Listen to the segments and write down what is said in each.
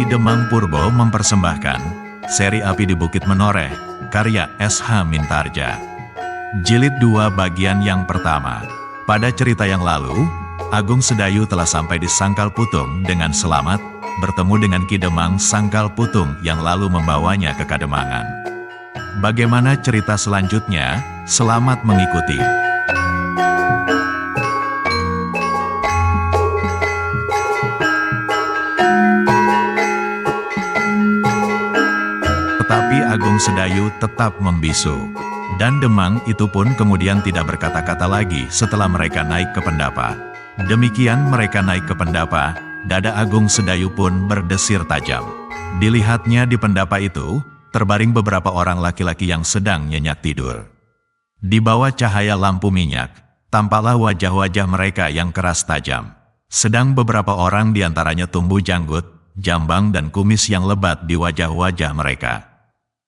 Ki Demang Purbo mempersembahkan seri Api di Bukit Menoreh, karya S.H. Mintarja. Jilid 2 bagian yang pertama. Pada cerita yang lalu, Agung Sedayu telah sampai di Sangkal Putung dengan selamat, bertemu dengan Ki Demang Sangkal Putung yang lalu membawanya ke Kademangan. Bagaimana cerita selanjutnya? Selamat mengikuti. Tetapi Agung Sedayu tetap membisu. Dan Demang itu pun kemudian tidak berkata-kata lagi setelah mereka naik ke Pendapa. Demikian mereka naik ke Pendapa, dada Agung Sedayu pun berdesir tajam. Dilihatnya di Pendapa itu, terbaring beberapa orang laki-laki yang sedang nyenyak tidur. Di bawah cahaya lampu minyak, tampaklah wajah-wajah mereka yang keras tajam. Sedang beberapa orang diantaranya tumbuh janggut, jambang dan kumis yang lebat di wajah-wajah mereka.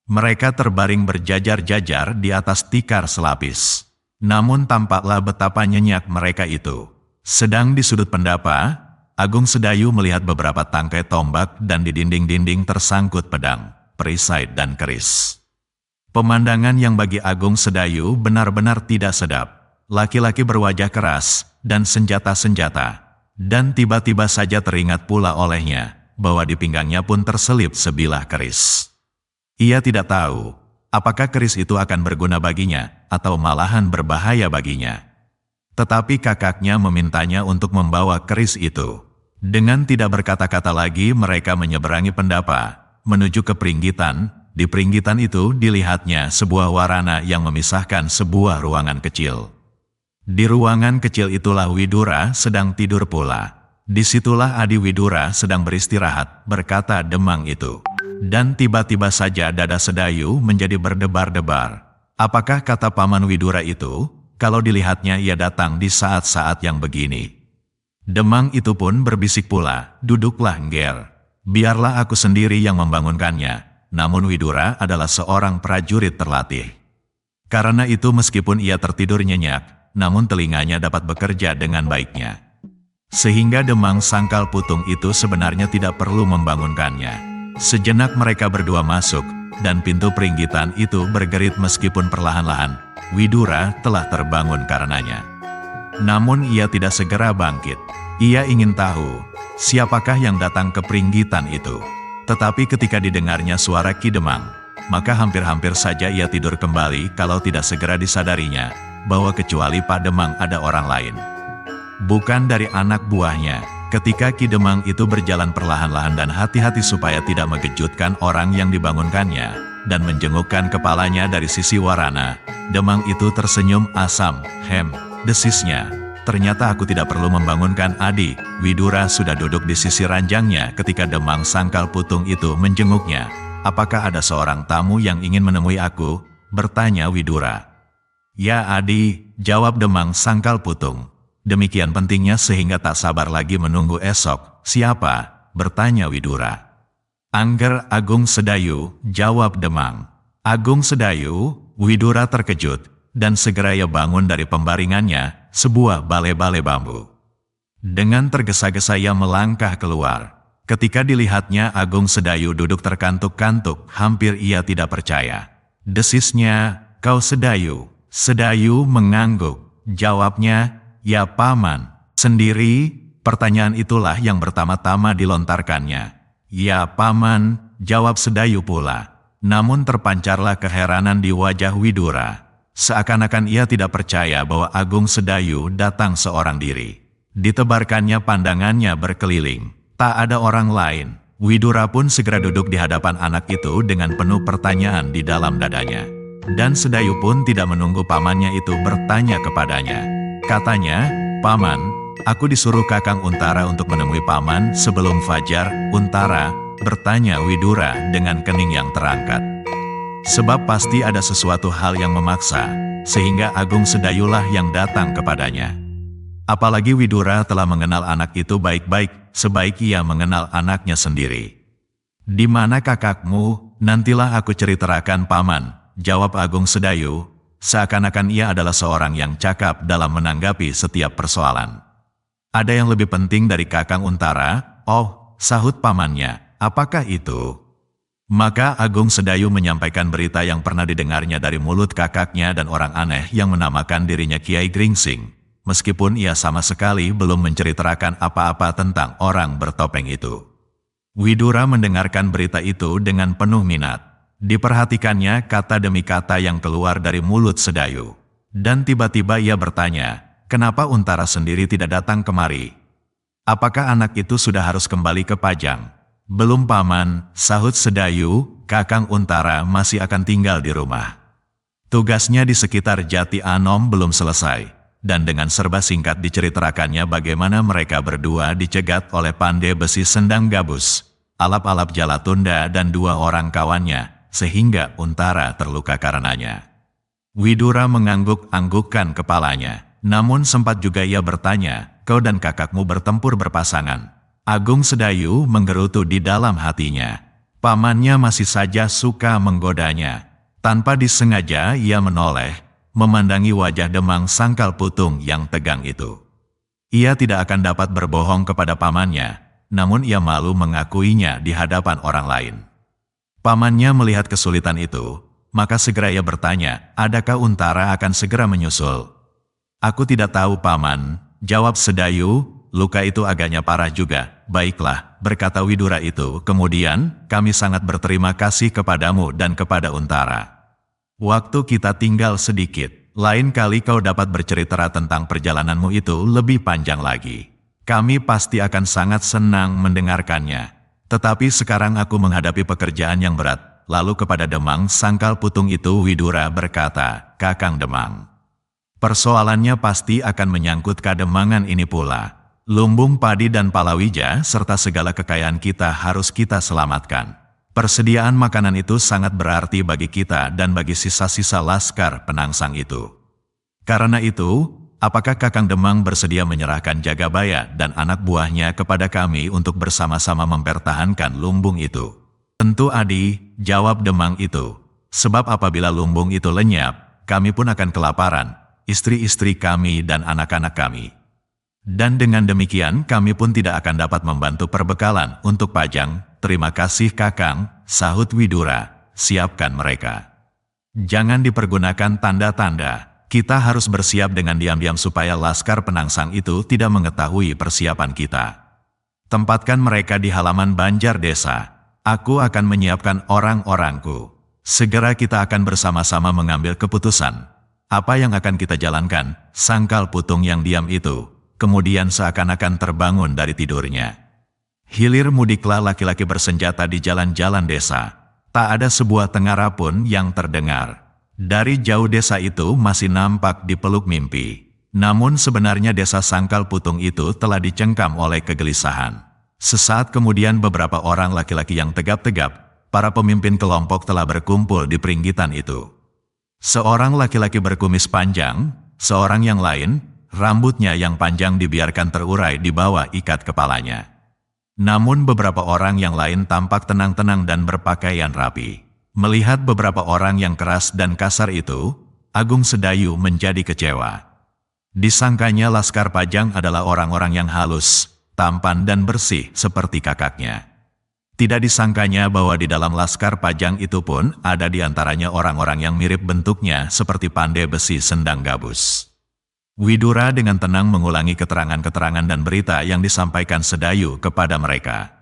Mereka terbaring berjajar-jajar di atas tikar selapis. Namun tampaklah betapa nyenyak mereka itu. Sedang di sudut Pendapa, Agung Sedayu melihat beberapa tangkai tombak dan di dinding-dinding tersangkut pedang, perisai dan keris. Pemandangan yang bagi Agung Sedayu benar-benar tidak sedap. Laki-laki berwajah keras dan senjata-senjata. Dan tiba-tiba saja teringat pula olehnya bahwa di pinggangnya pun terselip sebilah keris. Ia tidak tahu apakah keris itu akan berguna baginya atau malahan berbahaya baginya. Tetapi kakaknya memintanya untuk membawa keris itu. Dengan tidak berkata-kata lagi mereka menyeberangi Pendapa, menuju ke Pringgitan. Di Pringgitan itu dilihatnya sebuah warana yang memisahkan sebuah ruangan kecil. Di ruangan kecil itulah Widura sedang tidur pula. Disitulah Adi Widura sedang beristirahat, berkata Demang itu. Dan tiba-tiba saja dada Sedayu menjadi berdebar-debar. Apakah kata Paman Widura itu, kalau dilihatnya ia datang di saat-saat yang begini? Demang itu pun berbisik pula, duduklah Ngger. Biarlah aku sendiri yang membangunkannya. Namun Widura adalah seorang prajurit terlatih. Karena itu meskipun ia tertidur nyenyak, namun telinganya dapat bekerja dengan baiknya. Sehingga Demang Sangkal Putung itu sebenarnya tidak perlu membangunkannya. Sejenak mereka berdua masuk, dan pintu Pringgitan itu bergerit meskipun perlahan-lahan. Widura telah terbangun karenanya. Namun ia tidak segera bangkit. Ia ingin tahu, siapakah yang datang ke Pringgitan itu. Tetapi ketika didengarnya suara Ki Demang, maka hampir-hampir saja ia tidur kembali kalau tidak segera disadarinya, bahwa kecuali Pak Demang ada orang lain. Bukan dari anak buahnya. Ketika Ki Demang itu berjalan perlahan-lahan dan hati-hati supaya tidak mengejutkan orang yang dibangunkannya, dan menjengukkan kepalanya dari sisi warana, Demang itu tersenyum asam, desisnya. Ternyata aku tidak perlu membangunkan Adi. Widura sudah duduk di sisi ranjangnya ketika Demang Sangkal Putung itu menjenguknya. Apakah ada seorang tamu yang ingin menemui aku? Bertanya Widura. Ya Adi, jawab Demang Sangkal Putung. Demikian pentingnya sehingga tak sabar lagi menunggu esok. Siapa? Bertanya Widura. Angger Agung Sedayu, jawab Demang. Agung Sedayu, Widura terkejut, dan segera ia bangun dari pembaringannya, sebuah balai-balai bambu. Dengan tergesa-gesa ia melangkah keluar. Ketika dilihatnya Agung Sedayu duduk terkantuk-kantuk, hampir ia tidak percaya. Desisnya, kau Sedayu. Sedayu mengangguk. Jawabnya, ya Paman. Sendiri, pertanyaan itulah yang pertama-tama dilontarkannya. Ya Paman, jawab Sedayu pula. Namun terpancarlah keheranan di wajah Widura. Seakan-akan ia tidak percaya bahwa Agung Sedayu datang seorang diri. Ditebarkannya pandangannya berkeliling. Tak ada orang lain. Widura pun segera duduk di hadapan anak itu dengan penuh pertanyaan di dalam dadanya. Dan Sedayu pun tidak menunggu pamannya itu bertanya kepadanya. Katanya, Paman, aku disuruh Kakang Untara untuk menemui Paman sebelum fajar. Untara, bertanya Widura dengan kening yang terangkat. Sebab pasti ada sesuatu hal yang memaksa, sehingga Agung Sedayulah yang datang kepadanya. Apalagi Widura telah mengenal anak itu baik-baik, sebaik ia mengenal anaknya sendiri. Di mana kakakmu? Nantilah aku ceritakan Paman, jawab Agung Sedayu. Seakan-akan ia adalah seorang yang cakap dalam menanggapi setiap persoalan. Ada yang lebih penting dari Kakang Untara? Oh, sahut pamannya, apakah itu? Maka Agung Sedayu menyampaikan berita yang pernah didengarnya dari mulut kakaknya dan orang aneh yang menamakan dirinya Kiai Gringsing, meskipun ia sama sekali belum menceritakan apa-apa tentang orang bertopeng itu. Widura mendengarkan berita itu dengan penuh minat. Diperhatikannya kata demi kata yang keluar dari mulut Sedayu. Dan tiba-tiba ia bertanya, kenapa Untara sendiri tidak datang kemari? Apakah anak itu sudah harus kembali ke Pajang? Belum paman, sahut Sedayu, Kakang Untara masih akan tinggal di rumah. Tugasnya di sekitar Jati Anom belum selesai, dan dengan serba singkat diceritakannya bagaimana mereka berdua dicegat oleh Pandai Besi Sendang Gabus, Alap-Alap Jalatunda dan 2 orang kawannya, sehingga Untara terluka karenanya. Widura mengangguk-anggukkan kepalanya, namun sempat juga ia bertanya, kau dan kakakmu bertempur berpasangan. Agung Sedayu menggerutu di dalam hatinya. Pamannya masih saja suka menggodanya. Tanpa disengaja ia menoleh, memandangi wajah Demang Sangkal Putung yang tegang itu. Ia tidak akan dapat berbohong kepada pamannya, namun ia malu mengakuinya di hadapan orang lain. Pamannya melihat kesulitan itu, maka segera ia bertanya, adakah Untara akan segera menyusul? Aku tidak tahu paman, jawab Sedayu, luka itu agaknya parah juga. Baiklah, berkata Widura itu, kemudian kami sangat berterima kasih kepadamu dan kepada Untara. Waktu kita tinggal sedikit, lain kali kau dapat bercerita tentang perjalananmu itu lebih panjang lagi. Kami pasti akan sangat senang mendengarkannya. Tetapi sekarang aku menghadapi pekerjaan yang berat. Lalu kepada Demang Sangkal Putung itu Widura berkata, Kakang Demang, persoalannya pasti akan menyangkut Kademangan ini pula. Lumbung padi dan palawija serta segala kekayaan kita harus kita selamatkan. Persediaan makanan itu sangat berarti bagi kita dan bagi sisa-sisa laskar penangsang itu. Karena itu, apakah Kakang Demang bersedia menyerahkan Jagabaya dan anak buahnya kepada kami untuk bersama-sama mempertahankan lumbung itu? Tentu Adi, jawab Demang itu. Sebab apabila lumbung itu lenyap, kami pun akan kelaparan, istri-istri kami dan anak-anak kami. Dan dengan demikian kami pun tidak akan dapat membantu perbekalan untuk Pajang. Terima kasih Kakang, sahut Widura, siapkan mereka. Jangan dipergunakan tanda-tanda, kita harus bersiap dengan diam-diam supaya laskar penangsang itu tidak mengetahui persiapan kita. Tempatkan mereka di halaman Banjar Desa, aku akan menyiapkan orang-orangku. Segera kita akan bersama-sama mengambil keputusan. Apa yang akan kita jalankan? Sangkal Putung yang diam itu kemudian seakan-akan terbangun dari tidurnya. Hilir mudiklah laki-laki bersenjata di jalan-jalan desa. Tak ada sebuah tengara pun yang terdengar. Dari jauh desa itu masih nampak dipeluk mimpi. Namun sebenarnya desa Sangkal Putung itu telah dicengkam oleh kegelisahan. Sesaat kemudian beberapa orang laki-laki yang tegap-tegap, para pemimpin kelompok telah berkumpul di peringgitan itu. Seorang laki-laki berkumis panjang, seorang yang lain, rambutnya yang panjang dibiarkan terurai di bawah ikat kepalanya. Namun beberapa orang yang lain tampak tenang-tenang dan berpakaian rapi. Melihat beberapa orang yang keras dan kasar itu, Agung Sedayu menjadi kecewa. Disangkanya Laskar Pajang adalah orang-orang yang halus, tampan dan bersih seperti kakaknya. Tidak disangkanya bahwa di dalam Laskar Pajang itu pun ada di antaranya orang-orang yang mirip bentuknya seperti Pandai Besi Sendang Gabus. Widura dengan tenang mengulangi keterangan-keterangan dan berita yang disampaikan Sedayu kepada mereka.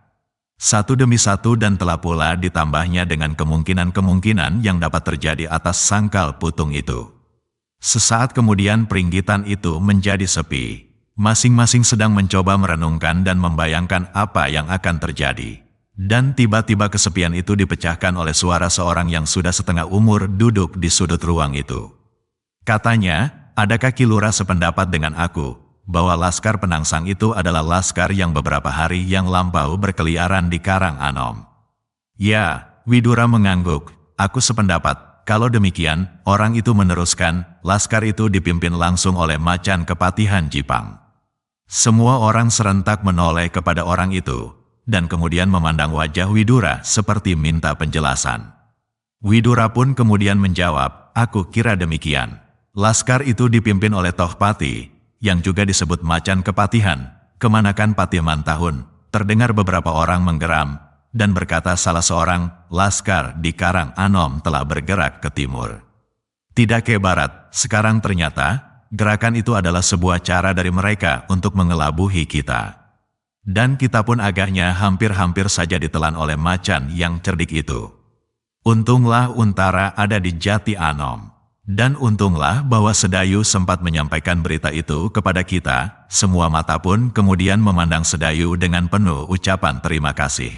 Satu demi satu dan telah pula ditambahnya dengan kemungkinan-kemungkinan yang dapat terjadi atas Sangkal Putung itu. Sesaat kemudian peringgitan itu menjadi sepi. Masing-masing sedang mencoba merenungkan dan membayangkan apa yang akan terjadi. Dan tiba-tiba kesepian itu dipecahkan oleh suara seorang yang sudah setengah umur duduk di sudut ruang itu. Katanya, adakah Ki Lurah sependapat dengan aku, bahwa Laskar Penangsang itu adalah laskar yang beberapa hari yang lampau berkeliaran di Karang Anom? Ya, Widura mengangguk, aku sependapat. Kalau demikian, orang itu meneruskan, laskar itu dipimpin langsung oleh Macan Kepatihan Jipang. Semua orang serentak menoleh kepada orang itu, dan kemudian memandang wajah Widura seperti minta penjelasan. Widura pun kemudian menjawab, aku kira demikian. Laskar itu dipimpin oleh Tohpati, yang juga disebut Macan Kepatihan, kemanakan Patiman tahun. Terdengar beberapa orang menggeram, dan berkata salah seorang laskar di Karang Anom telah bergerak ke timur. Tidak ke barat, sekarang ternyata gerakan itu adalah sebuah cara dari mereka untuk mengelabuhi kita. Dan kita pun agaknya hampir-hampir saja ditelan oleh macan yang cerdik itu. Untunglah Untara ada di Jati Anom. Dan untunglah bahwa Sedayu sempat menyampaikan berita itu kepada kita, semua mata pun kemudian memandang Sedayu dengan penuh ucapan terima kasih.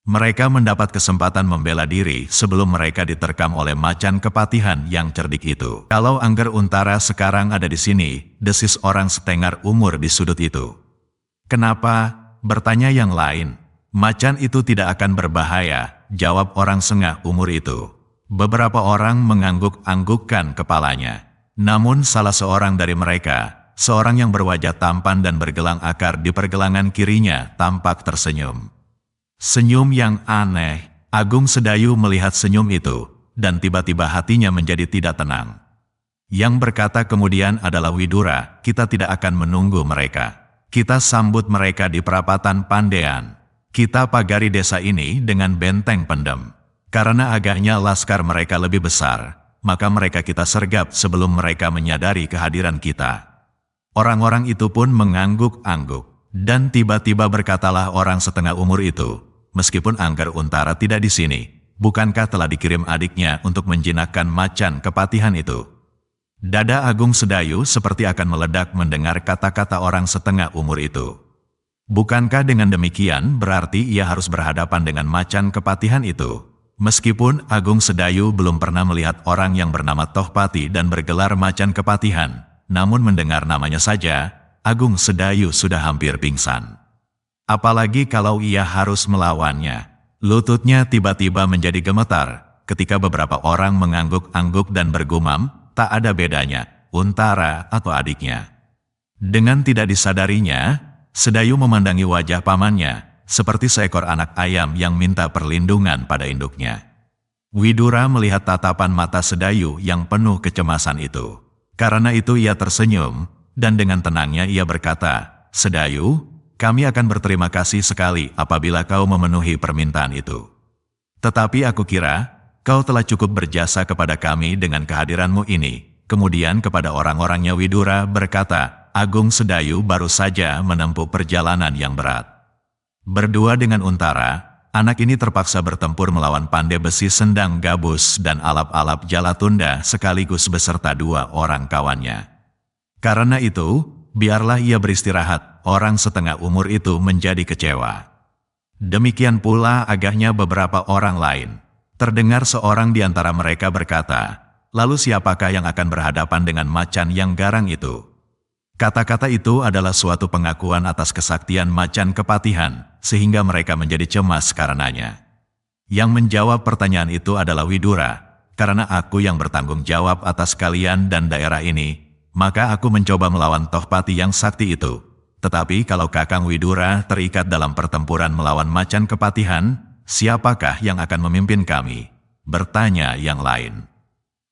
Mereka mendapat kesempatan membela diri sebelum mereka diterkam oleh macan kepatihan yang cerdik itu. Kalau Angger Untara sekarang ada di sini, desis orang setengar umur di sudut itu. Kenapa? Bertanya yang lain. Macan itu tidak akan berbahaya, jawab orang sengah umur itu. Beberapa orang mengangguk-anggukkan kepalanya. Namun salah seorang dari mereka, seorang yang berwajah tampan dan bergelang akar di pergelangan kirinya, tampak tersenyum. Senyum yang aneh. Agung Sedayu melihat senyum itu, dan tiba-tiba hatinya menjadi tidak tenang. Yang berkata kemudian adalah Widura, kita tidak akan menunggu mereka. Kita sambut mereka di perapatan Pandean. Kita pagari desa ini dengan benteng pendem. Karena agaknya laskar mereka lebih besar, maka mereka kita sergap sebelum mereka menyadari kehadiran kita. Orang-orang itu pun mengangguk-angguk, dan tiba-tiba berkatalah orang setengah umur itu, meskipun Angger Untara tidak di sini, bukankah telah dikirim adiknya untuk menjinakkan macan kepatihan itu? Dada Agung Sedayu seperti akan meledak mendengar kata-kata orang setengah umur itu. Bukankah dengan demikian berarti ia harus berhadapan dengan macan kepatihan itu? Meskipun Agung Sedayu belum pernah melihat orang yang bernama Tohpati dan bergelar macan kepatihan, namun mendengar namanya saja, Agung Sedayu sudah hampir pingsan. Apalagi kalau ia harus melawannya. Lututnya tiba-tiba menjadi gemetar, ketika beberapa orang mengangguk-angguk dan bergumam, tak ada bedanya, Untara atau adiknya. Dengan tidak disadarinya, Sedayu memandangi wajah pamannya, seperti seekor anak ayam yang minta perlindungan pada induknya. Widura melihat tatapan mata Sedayu yang penuh kecemasan itu. Karena itu ia tersenyum, dan dengan tenangnya ia berkata, Sedayu, kami akan berterima kasih sekali apabila kau memenuhi permintaan itu. Tetapi aku kira, kau telah cukup berjasa kepada kami dengan kehadiranmu ini. Kemudian kepada orang-orangnya Widura berkata, Agung Sedayu baru saja menempuh perjalanan yang berat. Berdua dengan Untara, anak ini terpaksa bertempur melawan pandai besi Sendang Gabus dan alap-alap Jalatunda sekaligus beserta dua orang kawannya. Karena itu, biarlah ia beristirahat, orang setengah umur itu menjadi kecewa. Demikian pula agaknya beberapa orang lain. Terdengar seorang di antara mereka berkata, lalu siapakah yang akan berhadapan dengan macan yang garang itu? Kata-kata itu adalah suatu pengakuan atas kesaktian macan kepatihan, sehingga mereka menjadi cemas karenanya. Yang menjawab pertanyaan itu adalah Widura, karena aku yang bertanggung jawab atas kalian dan daerah ini, maka aku mencoba melawan Tohpati yang sakti itu. Tetapi kalau Kakang Widura terikat dalam pertempuran melawan macan kepatihan, siapakah yang akan memimpin kami? Bertanya yang lain.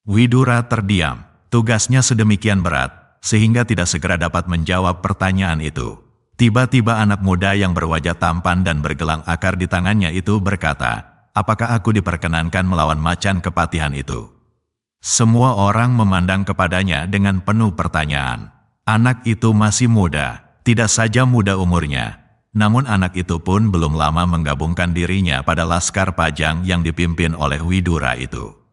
Widura terdiam, tugasnya sedemikian berat, sehingga tidak segera dapat menjawab pertanyaan itu. Tiba-tiba anak muda yang berwajah tampan dan bergelang akar di tangannya itu berkata, apakah aku diperkenankan melawan macan kepatihan itu? Semua orang memandang kepadanya dengan penuh pertanyaan. Anak itu masih muda, tidak saja muda umurnya, namun anak itu pun belum lama menggabungkan dirinya pada laskar Pajang yang dipimpin oleh Widura itu.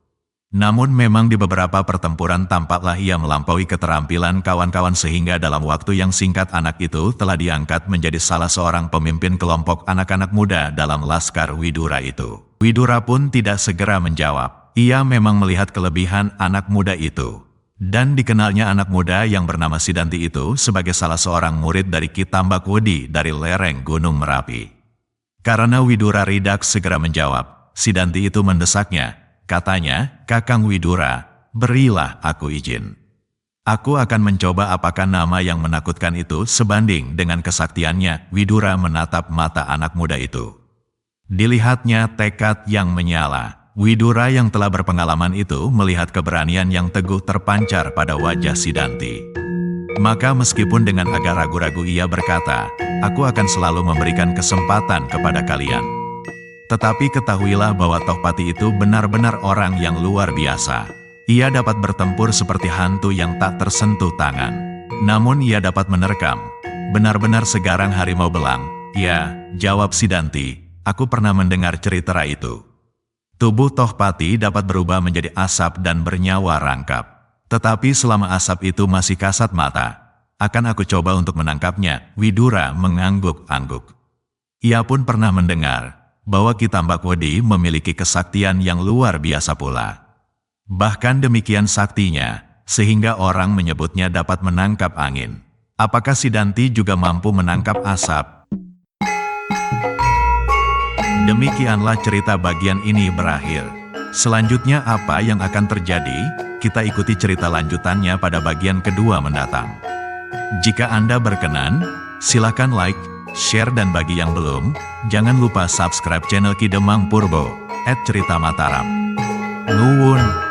Namun memang di beberapa pertempuran tampaklah ia melampaui keterampilan kawan-kawan sehingga dalam waktu yang singkat anak itu telah diangkat menjadi salah seorang pemimpin kelompok anak-anak muda dalam laskar Widura itu. Widura pun tidak segera menjawab. Ia memang melihat kelebihan anak muda itu. Dan dikenalnya anak muda yang bernama Sidanti itu sebagai salah seorang murid dari Ki Tambakwedi dari lereng Gunung Merapi. Karena Widura Ridak segera menjawab, Sidanti itu mendesaknya. Katanya, Kakang Widura, berilah aku izin. Aku akan mencoba apakah nama yang menakutkan itu sebanding dengan kesaktiannya. Widura menatap mata anak muda itu. Dilihatnya tekad yang menyala. Widura yang telah berpengalaman itu melihat keberanian yang teguh terpancar pada wajah Sidanti. Maka meskipun dengan agak ragu-ragu ia berkata, aku akan selalu memberikan kesempatan kepada kalian. Tetapi ketahuilah bahwa Tohpati itu benar-benar orang yang luar biasa. Ia dapat bertempur seperti hantu yang tak tersentuh tangan. Namun ia dapat menerkam. Benar-benar segarang harimau belang. Ya, jawab Sidanti, aku pernah mendengar cerita itu. Tubuh Tohpati dapat berubah menjadi asap dan bernyawa rangkap. Tetapi selama asap itu masih kasat mata, akan aku coba untuk menangkapnya. Widura mengangguk-angguk. Ia pun pernah mendengar bahwa Ki Tambakwedi memiliki kesaktian yang luar biasa pula. Bahkan demikian saktinya, sehingga orang menyebutnya dapat menangkap angin. Apakah Sidanti juga mampu menangkap asap? Demikianlah cerita bagian ini berakhir. Selanjutnya apa yang akan terjadi? Kita ikuti cerita lanjutannya pada bagian kedua mendatang. Jika Anda berkenan, silakan like, share, dan bagi yang belum, jangan lupa subscribe channel Ki Demang Purbo @cerita Mataram. Nuwun.